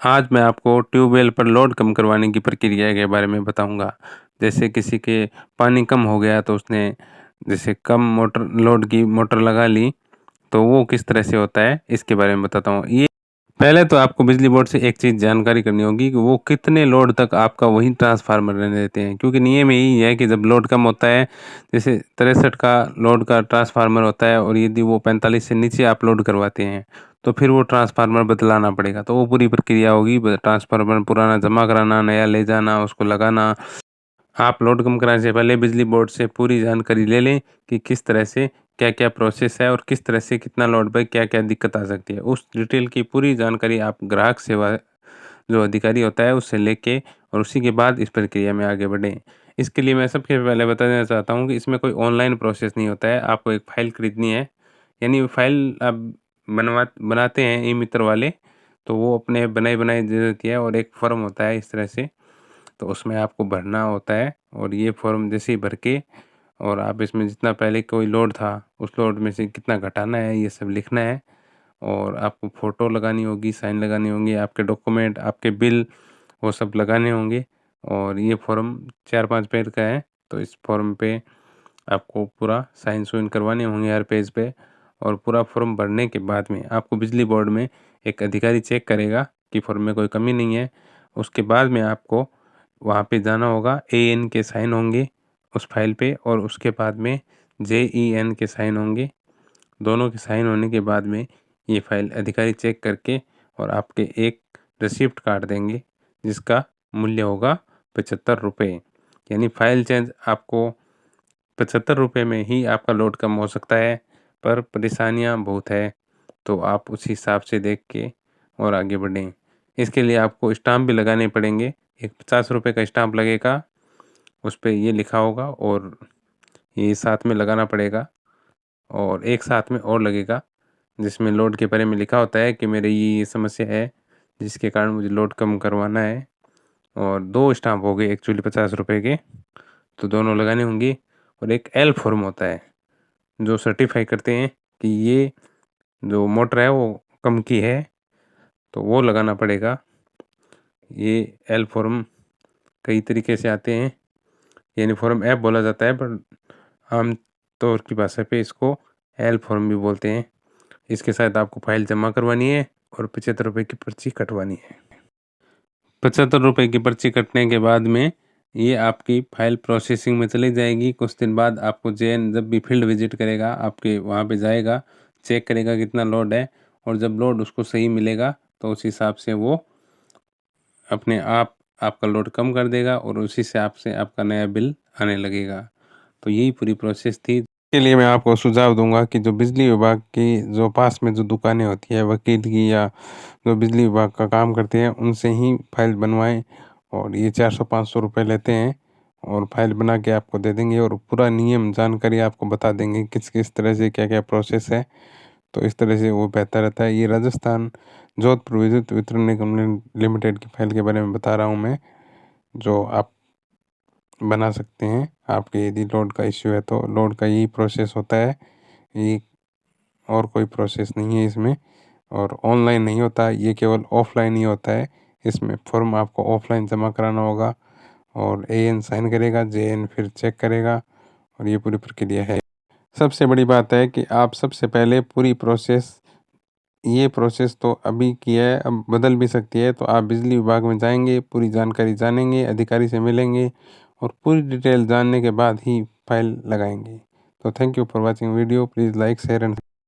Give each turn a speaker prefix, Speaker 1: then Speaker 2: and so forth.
Speaker 1: आज मैं आपको ट्यूबवेल पर लोड कम करवाने की प्रक्रिया के बारे में बताऊंगा। जैसे किसी के पानी कम हो गया तो उसने जैसे कम मोटर लोड की मोटर लगा ली, तो वो किस तरह से होता है इसके बारे में बताता हूँ। ये पहले तो आपको बिजली बोर्ड से एक चीज़ जानकारी करनी होगी कि वो कितने लोड तक आपका वही ट्रांसफार्मर रहने देते हैं, क्योंकि नियम यही है कि जब लोड कम होता है, जैसे 63 का लोड का ट्रांसफार्मर होता है और यदि वो 45 से नीचे आप लोड करवाते हैं तो फिर वो ट्रांसफार्मर बदलाना पड़ेगा। तो वो पूरी प्रक्रिया होगी, ट्रांसफार्मर पुराना जमा कराना, नया ले जाना, उसको लगाना। आप लोड कम कराने से पहले बिजली बोर्ड से पूरी जानकारी ले लें कि किस तरह से क्या-क्या प्रोसेस है और किस तरह से कितना लोड पे क्या-क्या दिक्कत आ सकती है। उस डिटेल की पूरी जानकारी आप ग्राहक सेवा जो अधिकारी होता है उससे लेके और उसी के बाद इस प्रक्रिया में आगे बढ़ें। इसके लिए मैं सबसे पहले बताना चाहता हूँ कि इसमें कोई ऑनलाइन प्रोसेस नहीं होता है। आपको एक फ़ाइल खरीदनी है, यानी फ़ाइल आप बनाते हैं ई-मित्र वाले, तो वो अपने बनाई-बनाई दे देती है और एक फ़ॉर्म होता है इस तरह से, तो उसमें आपको भरना होता है और ये फॉर्म जैसे ही भर के और आप इसमें जितना पहले कोई लोड था, उस लोड में से कितना घटाना है, ये सब लिखना है और आपको फ़ोटो लगानी होगी, साइन लगाने होंगे, आपके डॉक्यूमेंट, आपके बिल वो सब लगाने होंगे और ये फॉर्म 4-5 पेज का है, तो इस फॉर्म पे आपको पूरा साइन-सूइन करवाने होंगे हर पेज पे और पूरा फॉर्म भरने के बाद में आपको बिजली बोर्ड में एक अधिकारी चेक करेगा कि फॉर्म में कोई कमी नहीं है। उसके बाद में आपको वहाँ पे जाना होगा, एएन के साइन होंगे उस फाइल पे और उसके बाद में जेईएन के साइन होंगे। दोनों के साइन होने के बाद में ये फाइल अधिकारी चेक करके और आपके एक रिसिप्ट काट देंगे, जिसका मूल्य होगा ₹75। यानी फाइल चेंज आपको ₹75 में ही आपका लोड कम हो सकता है, पर परेशानियाँ बहुत है, तो आप उस हिसाब से देख के और आगे बढ़ें। इसके लिए आपको स्टाम्प भी लगाने पड़ेंगे, एक ₹50 का स्टाम्प लगेगा, उस पे ये लिखा होगा और ये साथ में लगाना पड़ेगा और एक साथ में और लगेगा, जिसमें लोड के बारे में लिखा होता है कि मेरे ये समस्या है, जिसके कारण मुझे लोड कम करवाना है और 2 स्टाम्प हो गए एक्चुअली ₹50 के, तो दोनों लगाने होंगे और एक एल फॉर्म होता है, जो सर्टिफ़ाई करते हैं कि ये जो मोटर है वो कम की है, तो वो लगाना पड़ेगा। ये एल फॉर्म कई तरीके से आते हैं, यानी फॉर्म एफ बोला जाता है, पर आम तौर की भाषा पे इसको एल फॉर्म भी बोलते हैं। इसके साथ आपको फाइल जमा करवानी है और ₹75 की पर्ची कटवानी है। ₹75 की पर्ची कटने के बाद में ये आपकी फ़ाइल प्रोसेसिंग में चली जाएगी। कुछ दिन बाद आपको जेएन जब भी फील्ड विज़िट करेगा, आपके वहाँ पे जाएगा, चेक करेगा कितना लोड है और जब लोड उसको सही मिलेगा, तो उस हिसाब से वो अपने आप आपका लोड कम कर देगा और उसी से आपसे आपका नया बिल आने लगेगा। तो यही पूरी प्रोसेस थी। इसके लिए मैं आपको सुझाव दूँगा कि जो बिजली विभाग की जो पास में जो दुकानें होती है, वकील की या जो बिजली विभाग का काम करते हैं, उनसे ही फाइल बनवाएँ और ये 400-500 रुपए लेते हैं और फाइल बना के आपको दे देंगे और पूरा नियम जानकारी आपको बता देंगे किस-किस तरह से क्या-क्या प्रोसेस है। तो इस तरह से वो बेहतर रहता है। ये राजस्थान जोधपुर विद्युत वितरण निगम लिमिटेड की फाइल के बारे में बता रहा हूँ मैं, जो आप बना सकते हैं। आपके यदि लोड का इश्यू है तो लोड का यही प्रोसेस होता है। ये और कोई प्रोसेस नहीं है इसमें और ऑनलाइन नहीं होता है, ये केवल ऑफ़लाइन ही होता है। इसमें फ़ॉर्म आपको ऑफ़लाइन जमा कराना होगा और एएन साइन करेगा, जेएन फिर चेक करेगा और ये पूरी प्रक्रिया है। सबसे बड़ी बात है कि आप सबसे पहले पूरी प्रोसेस ये प्रोसेस तो अभी की है, अब बदल भी सकती है, तो आप बिजली विभाग में जाएँगे, पूरी जानकारी जानेंगे, अधिकारी से मिलेंगे और पूरी डिटेल जानने के बाद ही फाइल लगाएँगे। तो thank you for watching video, please like, share and